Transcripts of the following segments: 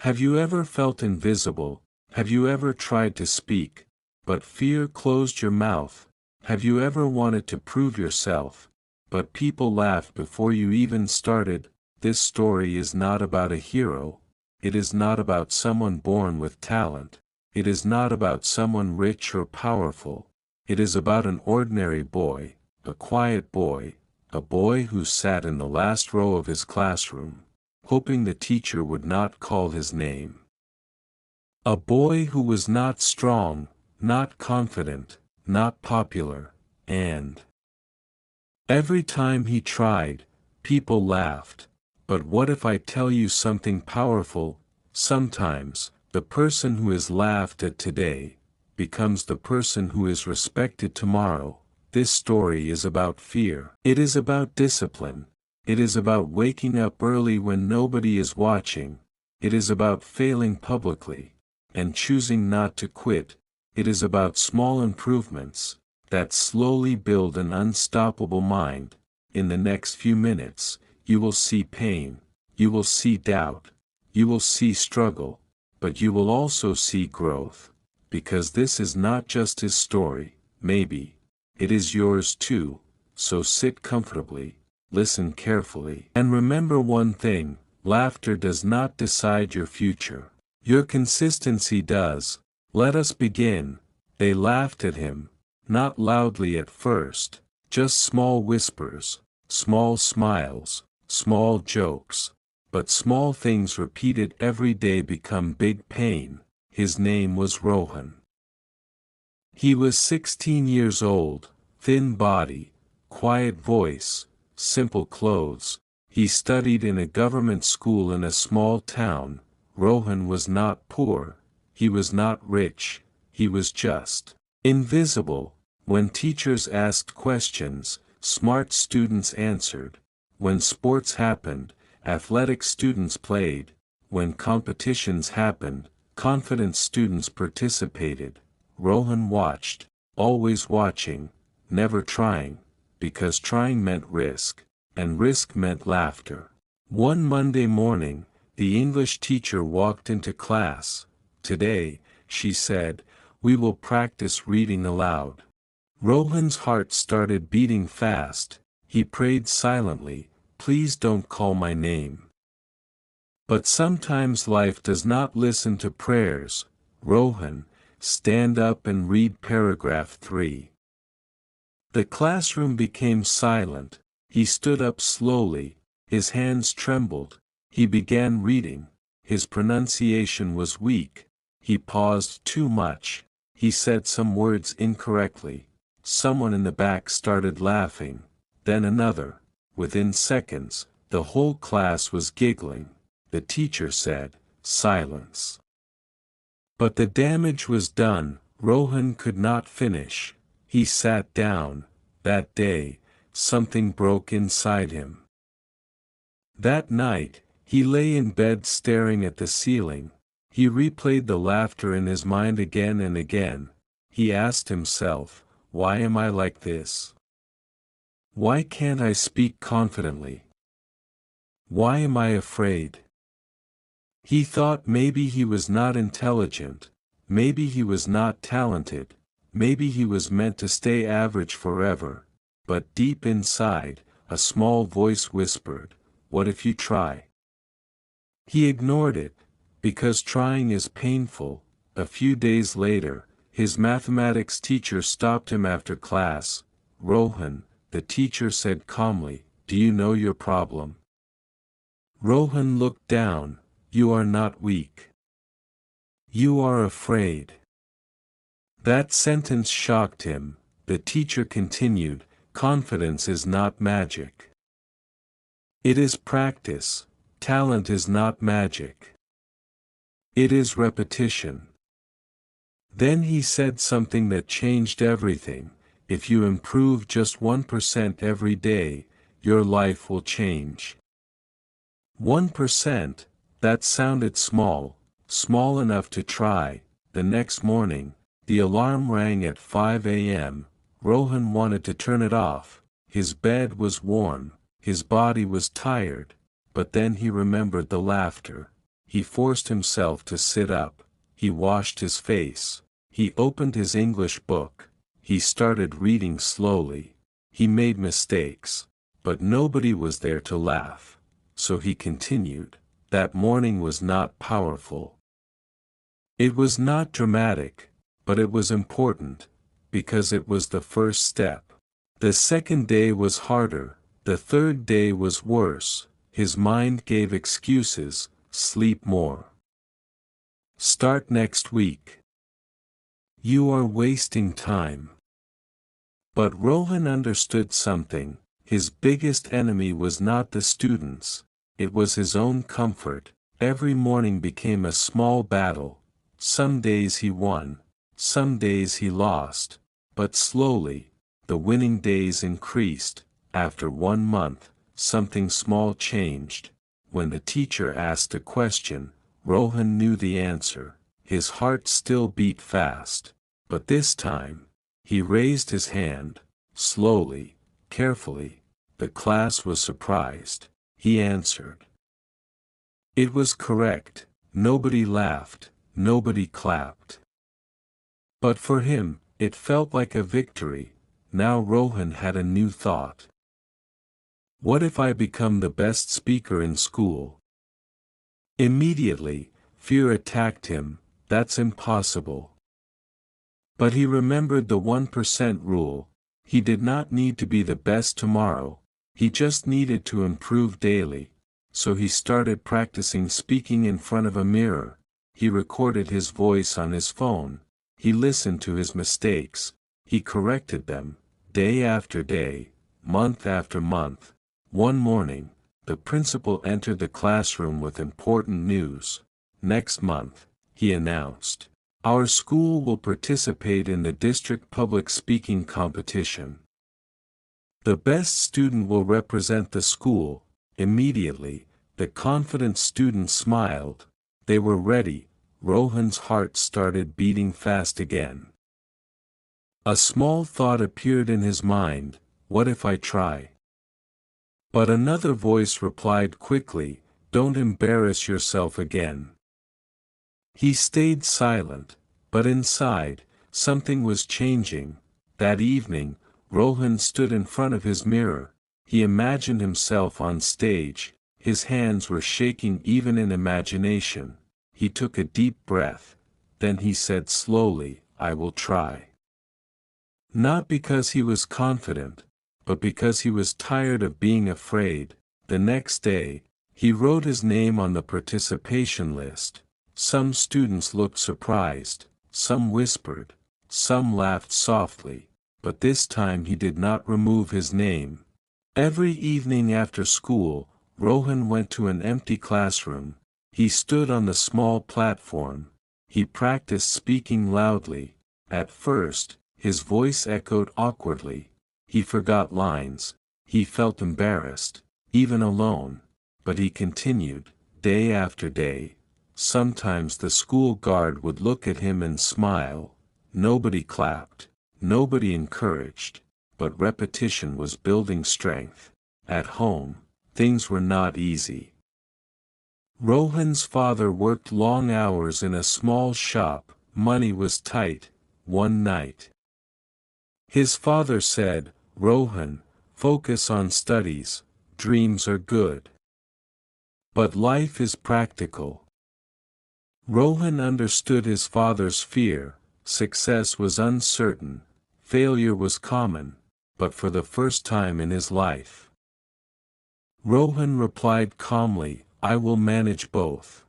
Have you ever felt invisible? Have you ever tried to speak, but fear closed your mouth? Have you ever wanted to prove yourself, but people laughed before you even started? This story is not about a hero. It is not about someone born with talent. It is not about someone rich or powerful. It is about an ordinary boy, a quiet boy, a boy who sat in the last row of his classroom, hoping the teacher would not call his name. A boy who was not strong, not confident, not popular, and every time he tried, people laughed. But what if I tell you something powerful? Sometimes, the person who is laughed at today becomes the person who is respected tomorrow. This story is about fear. It is about discipline. It is about waking up early when nobody is watching. It is about failing publicly and choosing not to quit. It is about small improvements that slowly build an unstoppable mind. In the next few minutes, you will see pain, you will see doubt, you will see struggle, but you will also see growth. Because this is not just his story, maybe it is yours too. So sit comfortably, listen carefully, and remember one thing: laughter does not decide your future. Your consistency does. Let us begin. They laughed at him, not loudly at first, just small whispers, small smiles, small jokes. But small things repeated every day become big pain. His name was Rohan. He was 16 years old, thin body, quiet voice, simple clothes. He studied in a government school in a small town. Rohan was not poor, he was not rich, he was just invisible. When teachers asked questions, smart students answered. When sports happened, athletic students played. When competitions happened, confident students participated. Rohan watched, always watching, never trying, because trying meant risk, and risk meant laughter. One Monday morning, the English teacher walked into class. Today, she said, we will practice reading aloud. Rohan's heart started beating fast. He prayed silently, please don't call my name. But sometimes life does not listen to prayers. Rohan, stand up and read paragraph 3. The classroom became silent. He stood up slowly, his hands trembled. He began reading. His pronunciation was weak. He paused too much. He said some words incorrectly. Someone in the back started laughing. Then another. Within seconds, the whole class was giggling. The teacher said, silence. But the damage was done. Rohan could not finish. He sat down. That day, something broke inside him. That night, he lay in bed staring at the ceiling. He replayed the laughter in his mind again and again. He asked himself, why am I like this? Why can't I speak confidently? Why am I afraid? He thought maybe he was not intelligent, maybe he was not talented, maybe he was meant to stay average forever. But deep inside, a small voice whispered, what if you try? He ignored it, because trying is painful. A few days later, his mathematics teacher stopped him after class. Rohan, the teacher said calmly, do you know your problem? Rohan looked down. You are not weak. You are afraid. That sentence shocked him. The teacher continued, confidence is not magic. It is practice. Talent is not magic. It is repetition. Then he said something that changed everything. If you improve just 1% every day, your life will change. 1%, that sounded small, small enough to try. The next morning, the alarm rang at 5 a.m. Rohan wanted to turn it off. His bed was warm, his body was tired, but then he remembered the laughter. he forced himself to sit up, he washed his face, he opened his English book, he started reading slowly. He made mistakes, but nobody was there to laugh, so he continued. That morning was not powerful. It was not dramatic, but it was important, because it was the first step. The second day was harder, the third day was worse. His mind gave excuses: sleep more. Start next week. You are wasting time. But Rohan understood something. His biggest enemy was not the students, it was his own comfort. Every morning became a small battle. Some days he won, some days he lost, but slowly, the winning days increased. After 1 month, something small changed. When the teacher asked a question, Rohan knew the answer. His heart still beat fast, but this time, he raised his hand, slowly, carefully. The class was surprised. He answered. It was correct. Nobody laughed, nobody clapped. But for him, it felt like a victory. Now Rohan had a new thought. What if I become the best speaker in school? Immediately, fear attacked him. That's impossible. But he remembered the 1% rule. He did not need to be the best tomorrow, he just needed to improve daily. So he started practicing speaking in front of a mirror. He recorded his voice on his phone. He listened to his mistakes. He corrected them, day after day, month after month. One morning, the principal entered the classroom with important news. Next month, he announced, our school will participate in the district public speaking competition. The best student will represent the school. Immediately, the confident students smiled. They were ready. Rohan's heart started beating fast again. A small thought appeared in his mind: what if I try? But another voice replied quickly, don't embarrass yourself again. He stayed silent, but inside, something was changing. That evening, Rohan stood in front of his mirror. He imagined himself on stage. His hands were shaking even in imagination. He took a deep breath. Then he said slowly, I will try. Not because he was confident, but because he was tired of being afraid. The next day, he wrote his name on the participation list. Some students looked surprised, some whispered, some laughed softly, but this time he did not remove his name. Every evening after school, Rohan went to an empty classroom. He stood on the small platform. He practiced speaking loudly. At first, his voice echoed awkwardly. He forgot lines. He felt embarrassed, even alone. But he continued, day after day. Sometimes the school guard would look at him and smile. Nobody clapped. Nobody encouraged. But repetition was building strength. At home, things were not easy. Rohan's father worked long hours in a small shop. Money was tight. One night, his father said, Rohan, focus on studies. Dreams are good, but life is practical. Rohan understood his father's fear. Success was uncertain, failure was common, but for the first time in his life, Rohan replied calmly, I will manage both.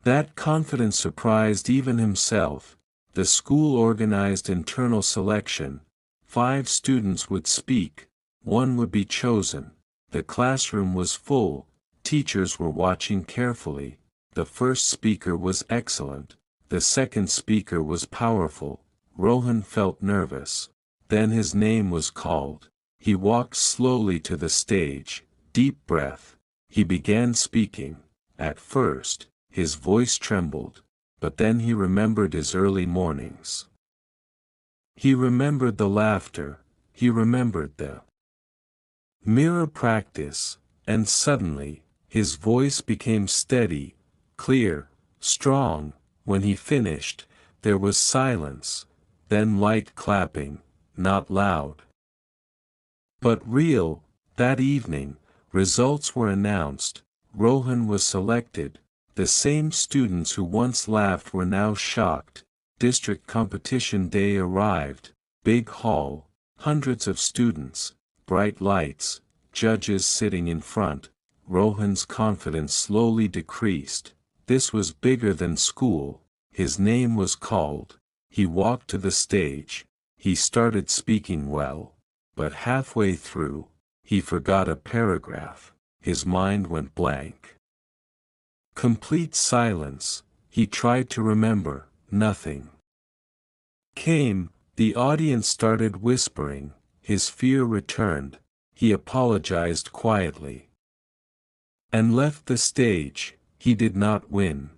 That confidence surprised even himself. The school organized internal selection. 5 students would speak, 1 would be chosen. The classroom was full, teachers were watching carefully. The first speaker was excellent, the second speaker was powerful. Rohan felt nervous. Then his name was called. He walked slowly to the stage, deep breath. He began speaking. At first, his voice trembled, but then he remembered his early mornings. He remembered the laughter, he remembered the mirror practice, and suddenly, his voice became steady. clear, strong. When he finished, there was silence, then light clapping, not loud, but real. That evening, results were announced. Rohan was selected. The same students who once laughed were now shocked. District competition day arrived. Big hall, hundreds of students, bright lights, judges sitting in front. Rohan's confidence slowly decreased. This was bigger than school. His name was called. He walked to the stage. He started speaking well, but halfway through, he forgot a paragraph. His mind went blank. Complete silence. He tried to remember. Nothing came. The audience started whispering. His fear returned. He apologized quietly and left the stage. He did not win.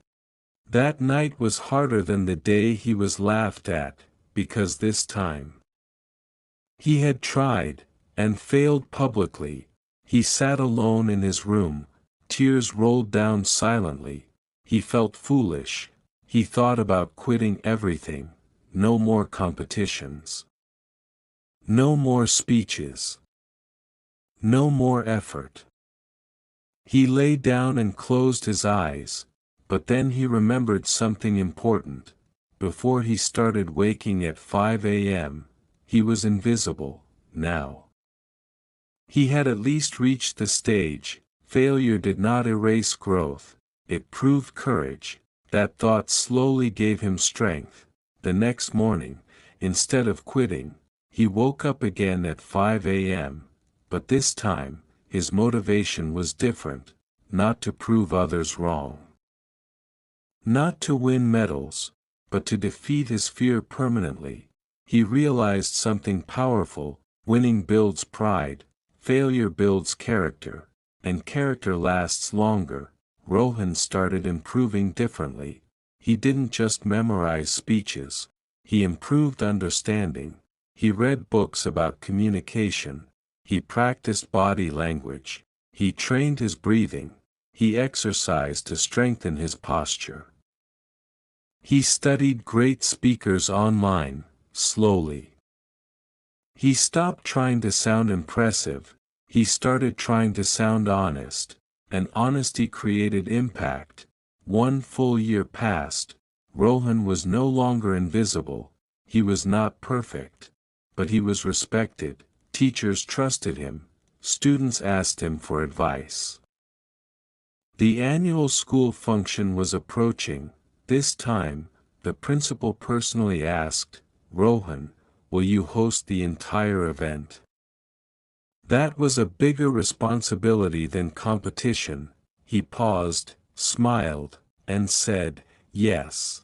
That night was harder than the day he was laughed at, because this time he had tried, and failed publicly. He sat alone in his room. Tears rolled down silently. He felt foolish. He thought about quitting everything. No more competitions. No more speeches. No more effort. He lay down and closed his eyes, but then he remembered something important. Before he started waking at 5 a.m., he was invisible. Now he had at least reached the stage. Failure did not erase growth. It proved courage. That thought slowly gave him strength. The next morning, instead of quitting, he woke up again at 5 a.m., but this time, his motivation was different. Not to prove others wrong. Not to win medals, but to defeat his fear permanently. He realized something powerful. Winning builds pride, failure builds character, and character lasts longer. Rohan started improving differently. He didn't just memorize speeches. He improved understanding. He read books about communication. He practiced body language. He trained his breathing. He exercised to strengthen his posture. He studied great speakers online, slowly. He stopped trying to sound impressive. He started trying to sound honest, and honesty created impact. 1 full year passed. Rohan was no longer invisible. He was not perfect, but he was respected. Teachers trusted him. Students asked him for advice. The annual school function was approaching. This time, the principal personally asked, "Rohan, will you host the entire event?" That was a bigger responsibility than competition. He paused, smiled, and said, "Yes."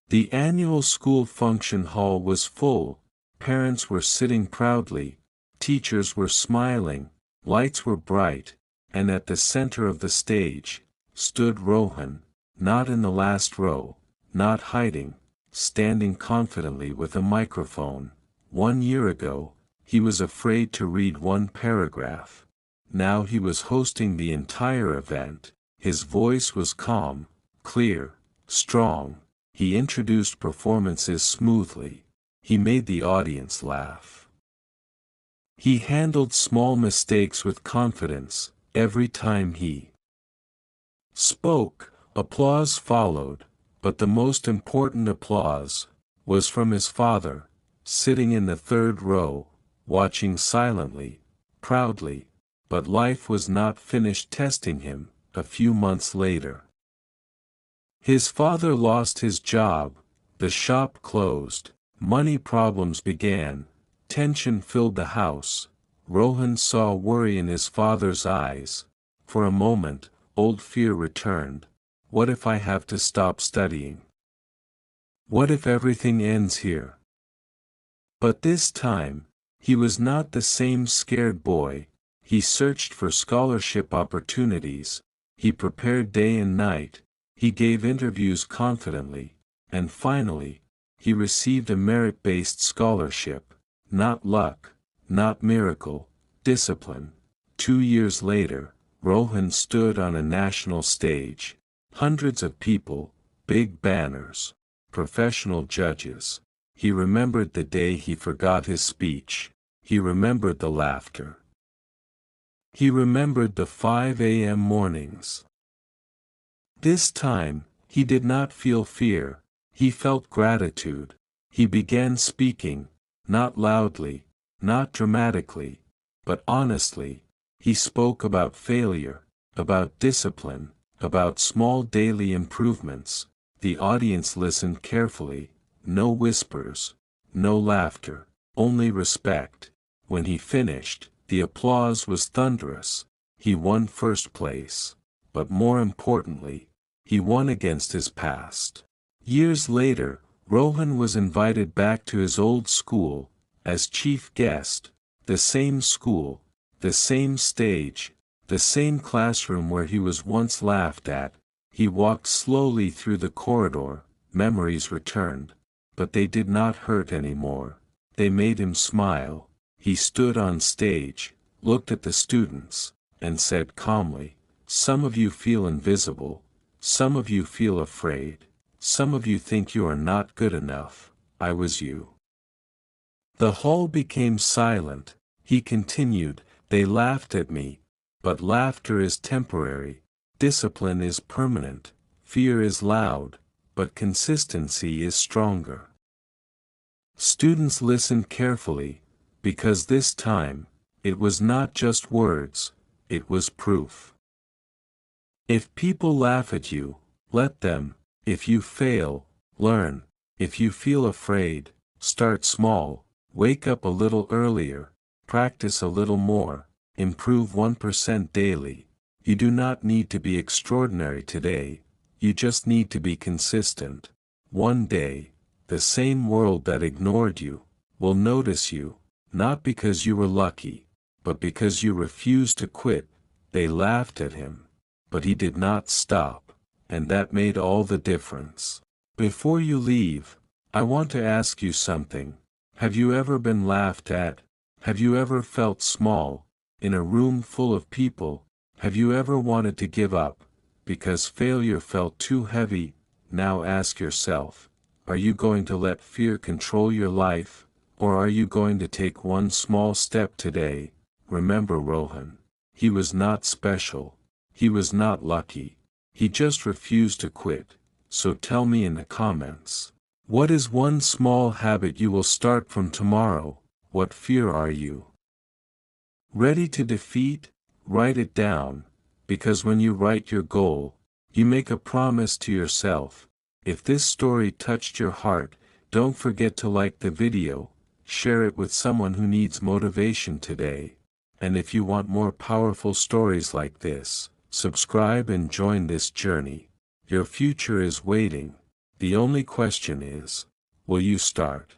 The annual school function hall was full. Parents were sitting proudly. Teachers were smiling. Lights were bright. And at the center of the stage, stood Rohan, not in the last row, not hiding, standing confidently with a microphone. 1 year ago, he was afraid to read one paragraph. Now he was hosting the entire event. His voice was calm, clear, strong. He introduced performances smoothly. He made the audience laugh. He handled small mistakes with confidence. Every time he spoke, applause followed, but the most important applause was from his father, sitting in the third row, watching silently, proudly. But life was not finished testing him. A few months later, his father lost his job. The shop closed. Money problems began. Tension filled the house. Rohan saw worry in his father's eyes. For a moment, old fear returned. What if I have to stop studying? What if everything ends here? But this time, he was not the same scared boy. He searched for scholarship opportunities. He prepared day and night. He gave interviews confidently. And finally, he received a merit-based scholarship. Not luck, not miracle, discipline. 2 years later, Rohan stood on a national stage. Hundreds of people, big banners, professional judges. He remembered the day he forgot his speech. He remembered the laughter. He remembered the 5 a.m. mornings. This time, he did not feel fear, he felt gratitude. He began speaking, not loudly, not dramatically, but honestly. He spoke about failure, about discipline, about small daily improvements. The audience listened carefully, no whispers, no laughter, only respect. When he finished, the applause was thunderous. He won first place. But more importantly, he won against his past. Years later, Rohan was invited back to his old school, as chief guest, the same school, the same stage, the same classroom where he was once laughed at. He walked slowly through the corridor, memories returned, but they did not hurt anymore. They made him smile. He stood on stage, looked at the students, and said calmly, "Some of you feel invisible, some of you feel afraid, some of you think you are not good enough. I was you." The hall became silent. He continued, "They laughed at me, but laughter is temporary, discipline is permanent, fear is loud, but consistency is stronger." Students listened carefully, because this time, it was not just words, it was proof. If people laugh at you, let them. If you fail, learn. If you feel afraid, start small, wake up a little earlier, practice a little more, improve 1% daily. You do not need to be extraordinary today, you just need to be consistent. One day, the same world that ignored you, will notice you, not because you were lucky, but because you refused to quit. They laughed at him, but he did not stop, and that made all the difference. Before you leave, I want to ask you something. Have you ever been laughed at? Have you ever felt small, in a room full of people? Have you ever wanted to give up, because failure felt too heavy? Now ask yourself, are you going to let fear control your life, or are you going to take one small step today? Remember Rohan. He was not special. He was not lucky. He just refused to quit. So tell me in the comments. What is one small habit you will start from tomorrow? What fear are you ready to defeat? Write it down, because when you write your goal, you make a promise to yourself. If this story touched your heart, don't forget to like the video, share it with someone who needs motivation today. And if you want more powerful stories like this, subscribe and join this journey. Your future is waiting. The only question is, will you start?